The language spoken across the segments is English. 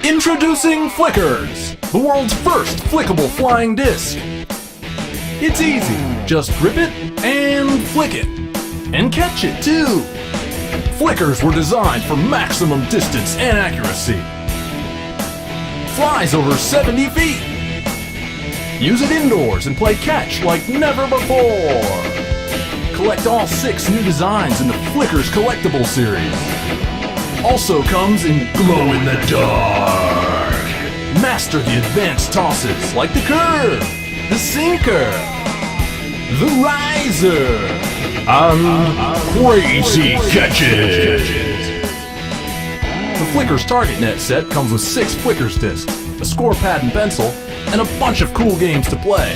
Introducing Flickerz, the world's first flickable flying disc. It's easy, just grip it and flick it. And catch it too. Flickerz were designed for maximum distance and accuracy. Flies over 70 feet. Use it indoors and play catch like never before. Collect all 6 new designs in the Flickerz collectible series. Also comes in glow-in-the-dark. Master the advanced tosses like the curve, the sinker, the riser, and crazy catches. The Flickerz Target Net set comes with 6 Flickerz discs, a score pad and pencil, and a bunch of cool games to play.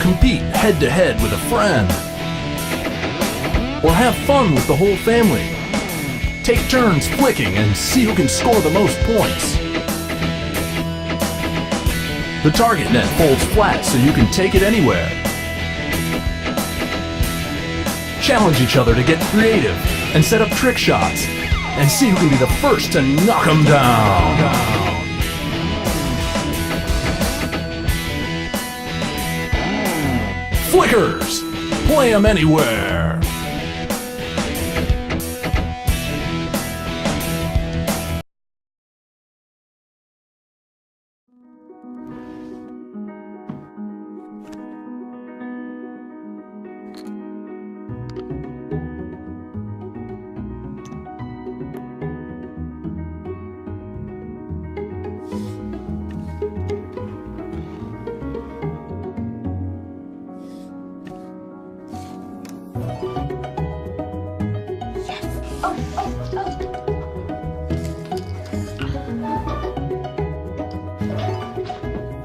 Compete head-to-head with a friend. Or have fun with the whole family. Take turns flicking and see who can score the most points. The target net folds flat so you can take it anywhere. Challenge each other to get creative and set up trick shots and see who can be the first to knock them down. Flickerz! Play them anywhere!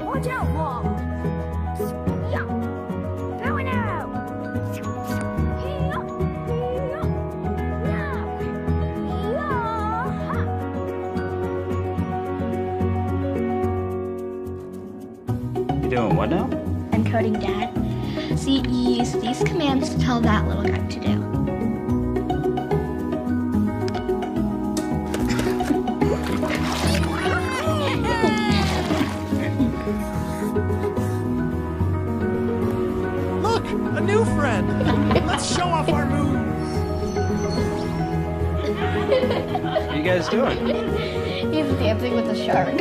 Watch out, Mom! Yeah! Going out! You doing what now? Encoding, Dad. See, you use these commands to tell that little guy to do. Look, a new friend. Let's show off our moves. What are you guys doing? He's dancing with a shark.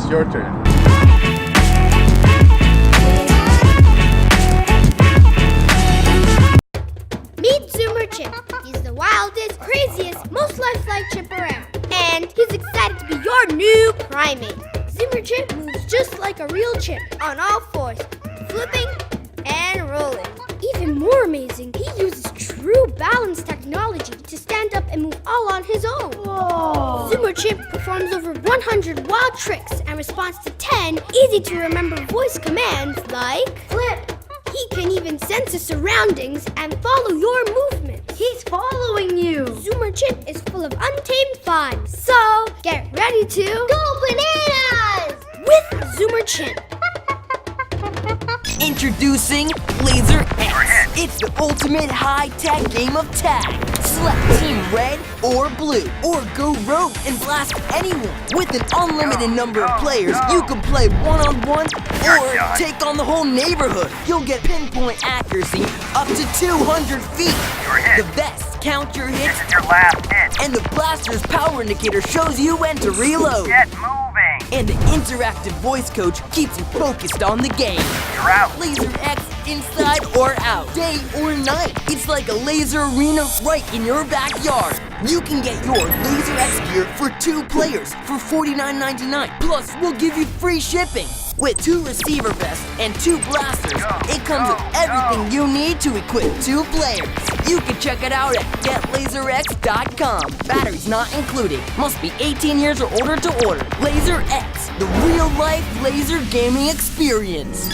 Your turn. Meet Zoomer Chimp. He's the wildest, craziest, most lifelike chimp around. And he's excited to be your new primate. Zoomer Chimp moves just like a real chimp on all fours, flipping and rolling. Even more amazing, he uses true balance technology to stand up and move all on his own. Whoa! Zoomer Chimp performs over 100 wild tricks and responds to 10 easy-to-remember voice commands like flip. He can even sense his surroundings and follow your movements. He's following you! Zoomer Chimp is full of untamed fun. So, get ready to go bananas with Zoomer Chimp. Introducing Laser X. It's the ultimate high-tech game of tag. Select Team Red or Blue, or go rogue and blast anyone. With an unlimited number of players, you can play one-on-one or take on the whole neighborhood. You'll get pinpoint accuracy up to 200 feet. The vests count your hits, and the blaster's power indicator shows you when to reload. Get moving! And the interactive voice coach keeps you focused on the game. You're out! Laser X inside or out, day or night. It's like a laser arena right in your backyard. You can get your Laser X gear for 2 players for $49.99. Plus, we'll give you free shipping. With 2 receiver vests and 2 blasters, it comes with everything you need to equip 2 players. You can check it out at GetLaserX.com. Batteries not included. Must be 18 years or older to order. Laser X, the real-life laser gaming experience.